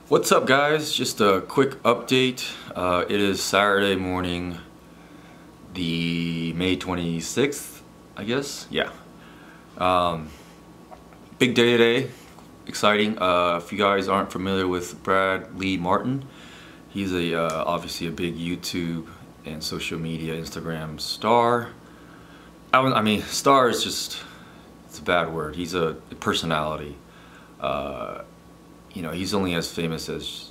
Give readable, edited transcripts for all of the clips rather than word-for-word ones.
What's up, guys? Just a quick update. It is Saturday morning, the May 26th, I guess. Yeah. Big day today. Exciting. If you guys aren't familiar with Martyn, he's obviously a big YouTube and social media Instagram star. I mean, star is just, it's a bad word. He's a personality. You know, he's only as famous as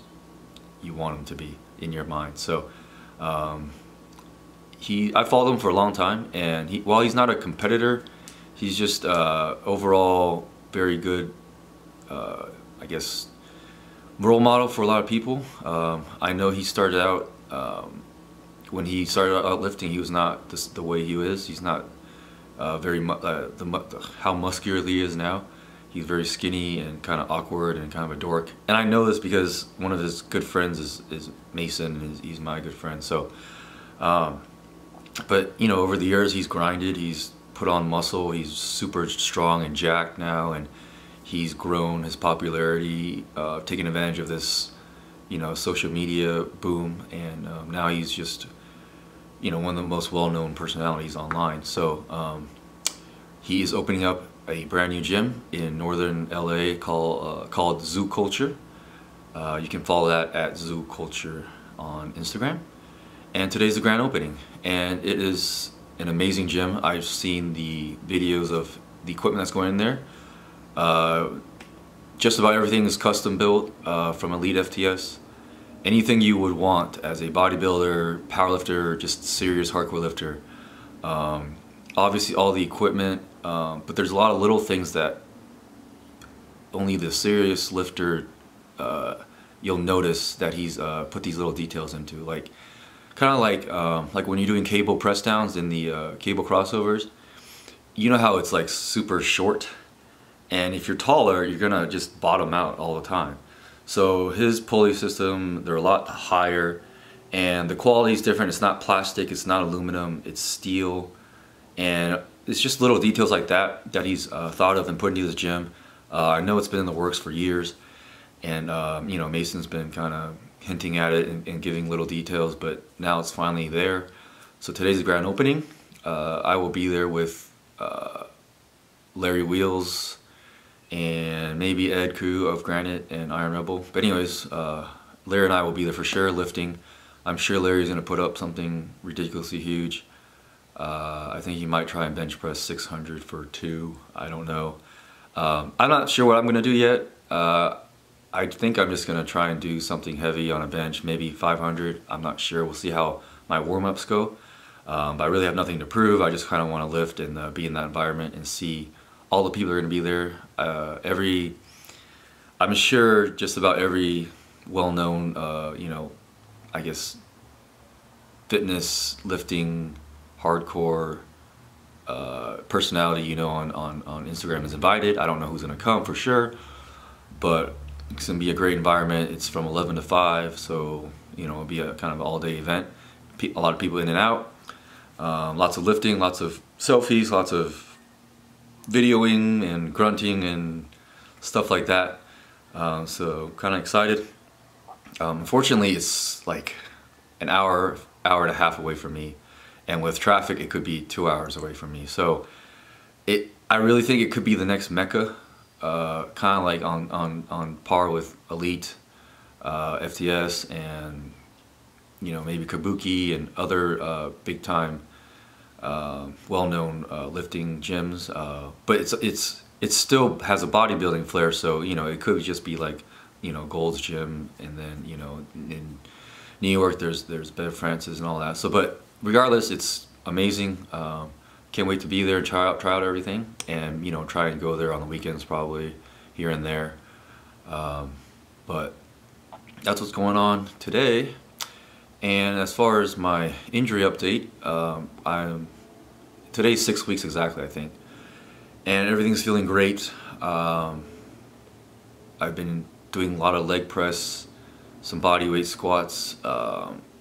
you want him to be in your mind. So I followed him for a long time, and while he's not a competitor, he's just overall very good, I guess, role model for a lot of people. I know he started out, when he started out lifting, he was not the way he is. He's not how muscular he is now. He's very skinny and kind of awkward and kind of a dork. And I know this because one of his good friends is Mason, and he's my good friend. So, but you know, over the years he's grinded, he's put on muscle, he's super strong and jacked now, and he's grown his popularity, taking advantage of this, you know, social media boom, and now he's just, you know, one of the most well-known personalities online. So he is opening up a brand new gym in northern LA called Zoo Culture. You can follow that at Zoo Culture on Instagram. And today's the grand opening, and it is an amazing gym. I've seen the videos of the equipment that's going in there. Just about everything is custom built from Elite FTS. Anything you would want as a bodybuilder, powerlifter, just serious hardcore lifter. Obviously all the equipment, but there's a lot of little things that only the serious lifter, you'll notice that he's put these little details into, like kind of like when you're doing cable press downs in the cable crossovers. You know how it's like super short, and if you're taller, you're gonna just bottom out all the time. So his pulley system, they're a lot higher, and the quality is different. It's not plastic, it's not aluminum, it's steel. And it's just little details like that that he's thought of and put into his gym. I know it's been in the works for years, and you know, Mason's been kind of hinting at it and giving little details, but now it's finally there. So today's the grand opening. I will be there with Larry Wheels and maybe Ed Koo of Granite and Iron Rebel. But anyways, Larry and I will be there for sure lifting. I'm sure Larry's going to put up something ridiculously huge. I think he might try and bench press 600 for 2. I don't know. I'm not sure what I'm going to do yet. I think I'm just going to try and do something heavy on a bench, maybe 500. I'm not sure. We'll see how my warm-ups go. But I really have nothing to prove. I just kind of want to lift and be in that environment and see all the people that are going to be there. I'm sure just about every well-known, you know, I guess, fitness, lifting, hardcore personality, you know, on Instagram is invited. I don't know who's gonna come for sure, but it's gonna be a great environment. It's from 11 to 5, so you know, it'll be a kind of all-day event. A lot of people in and out, lots of lifting, lots of selfies, lots of videoing and grunting and stuff like that. So kind of excited. Unfortunately, it's like an hour and a half away from me. And with traffic, it could be 2 hours away from me. So I really think it could be the next Mecca, kind of like on par with Elite, FTS, and you know, maybe Kabuki and other big time, well-known lifting gyms. But it still has a bodybuilding flair. So you know, it could just be like, you know, Gold's Gym, and then you know, in New York there's Bev Francis and all that. So but regardless, it's amazing. Can't wait to be there and try out everything, and you know, try and go there on the weekends probably here and there. But that's what's going on today. And as far as my injury update, today's 6 weeks exactly, I think, and everything's feeling great. I've been doing a lot of leg press, some body weight squats,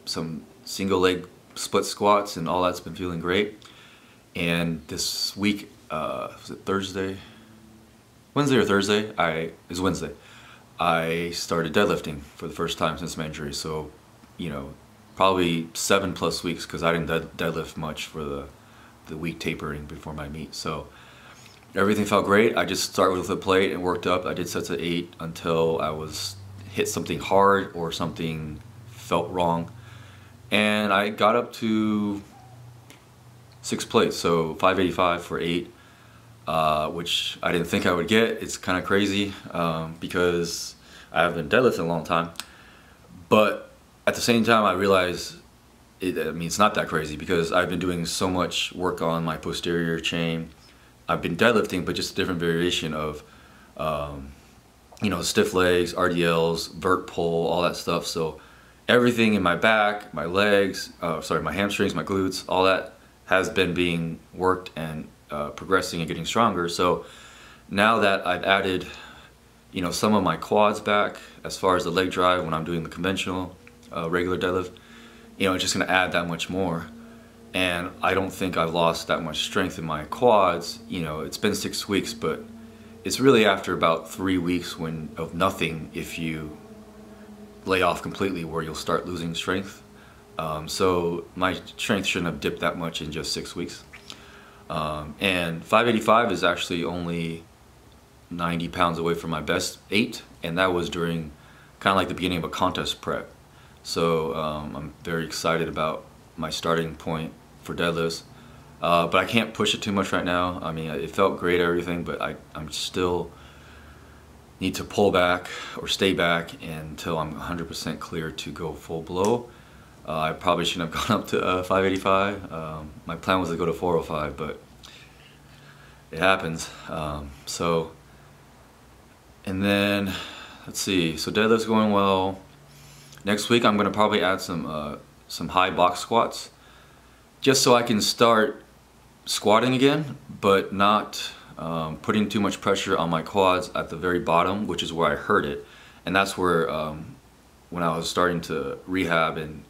some single leg split squats, and all that's been feeling great. And this week, was it Thursday? Wednesday or Thursday? It was Wednesday. I started deadlifting for the first time since my injury. So, you know, probably 7+ weeks, because I didn't deadlift much for the week tapering before my meet. So everything felt great. I just started with a plate and worked up. I did sets of 8 until I was hit something hard or something felt wrong. And I got up to 6 plates, so 585 for 8. Which I didn't think I would get. It's kind of crazy because I haven't deadlifted in a long time. But at the same time, I realize it's not that crazy, because I've been doing so much work on my posterior chain. I've been deadlifting, but just a different variation of, you know, stiff legs, RDLs, vert pull, all that stuff. So everything in my back, my legs, my hamstrings, my glutes, all that has been being worked and progressing and getting stronger. So now that I've added, you know, some of my quads back as far as the leg drive when I'm doing the conventional regular deadlift, you know, it's just going to add that much more. And I don't think I've lost that much strength in my quads. You know, it's been 6 weeks, but it's really after about 3 weeks of nothing, if you lay off completely, where you'll start losing strength. So my strength shouldn't have dipped that much in just 6 weeks. And 585 is actually only 90 pounds away from my best 8, and that was during kind of like the beginning of a contest prep. So I'm very excited about my starting point for deadlifts, but I can't push it too much right now. I mean, it felt great, everything, but I'm still need to pull back or stay back until I'm 100% clear to go full blow. I probably shouldn't have gone up to 585. My plan was to go to 405, but it happens. And then, let's see, so deadlift's going well. Next week I'm gonna probably add some high box squats, just so I can start squatting again, but not putting too much pressure on my quads at the very bottom, which is where I hurt it. And that's where, when I was starting to rehab and,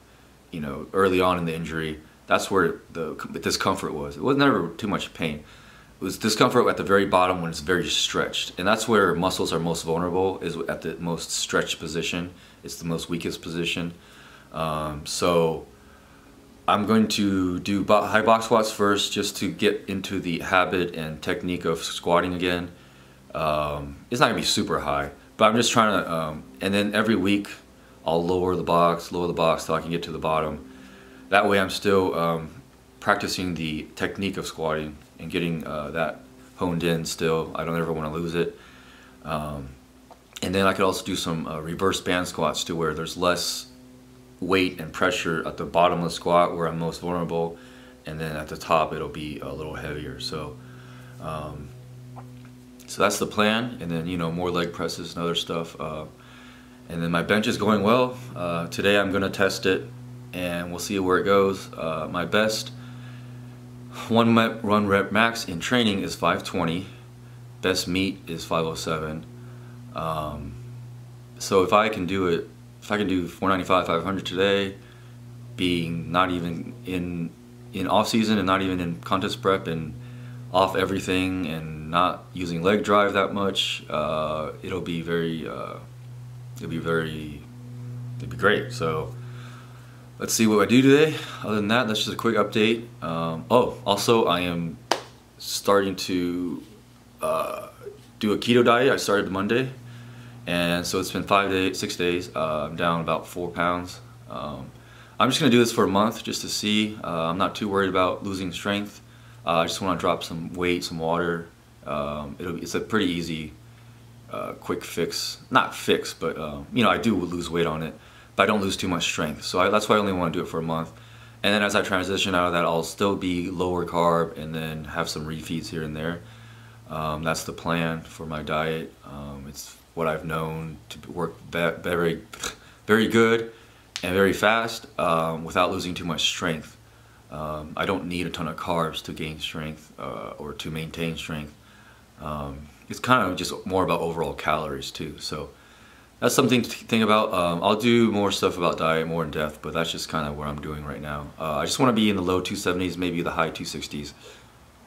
you know, early on in the injury, that's where the discomfort was. It was never too much pain. It was discomfort at the very bottom when it's very stretched. And that's where muscles are most vulnerable, is at the most stretched position. It's the most weakest position. So I'm going to do high box squats first, just to get into the habit and technique of squatting again. It's not gonna be super high, but I'm just trying to, and then every week I'll lower the box till I can get to the bottom. That way I'm still practicing the technique of squatting and getting that honed in still. I don't ever want to lose it. And then I could also do some reverse band squats, to where there's less weight and pressure at the bottom of the squat where I'm most vulnerable, and then at the top it'll be a little heavier. So so that's the plan. And then, you know, more leg presses and other stuff. And then my bench is going well. Today I'm gonna test it and we'll see where it goes. My best one rep max in training is 520. Best meet is 507. So if I can do it, if I can do 495, 500 today, being not even in off season and not even in contest prep and off everything and not using leg drive that much, it'll be great. So let's see what I do today. Other than that, that's just a quick update. Oh, also I am starting to do a keto diet. I started Monday, and so it's been 6 days. I'm down about 4 pounds. I'm just gonna do this for a month just to see. I'm not too worried about losing strength. I just want to drop some weight, some water. It's a pretty easy, quick fix. Not fix, but you know, I do lose weight on it, but I don't lose too much strength. So that's why I only want to do it for a month. And then as I transition out of that, I'll still be lower carb and then have some refeeds here and there. That's the plan for my diet. It's what I've known to work very, very good and very fast without losing too much strength. I don't need a ton of carbs to gain strength or to maintain strength. It's kind of just more about overall calories too. So that's something to think about. I'll do more stuff about diet, more in depth, but that's just kind of what I'm doing right now. I just want to be in the low 270s, maybe the high 260s,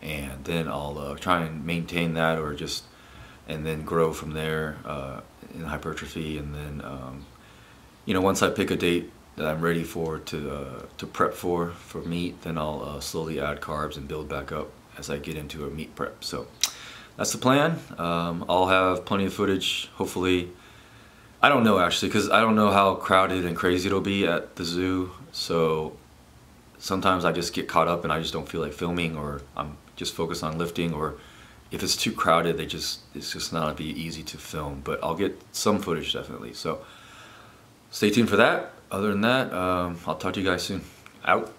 and then I'll try and maintain that, or just, and then grow from there in hypertrophy, and then you know, once I pick a date that I'm ready for to prep for meat, then I'll slowly add carbs and build back up as I get into a meat prep. So that's the plan. I'll have plenty of footage, hopefully. I don't know actually, because I don't know how crowded and crazy it'll be at the zoo. So sometimes I just get caught up and I just don't feel like filming, or I'm just focused on lifting, or if it's too crowded, it's just not be easy to film. But I'll get some footage definitely. So stay tuned for that. Other than that, I'll talk to you guys soon. Out.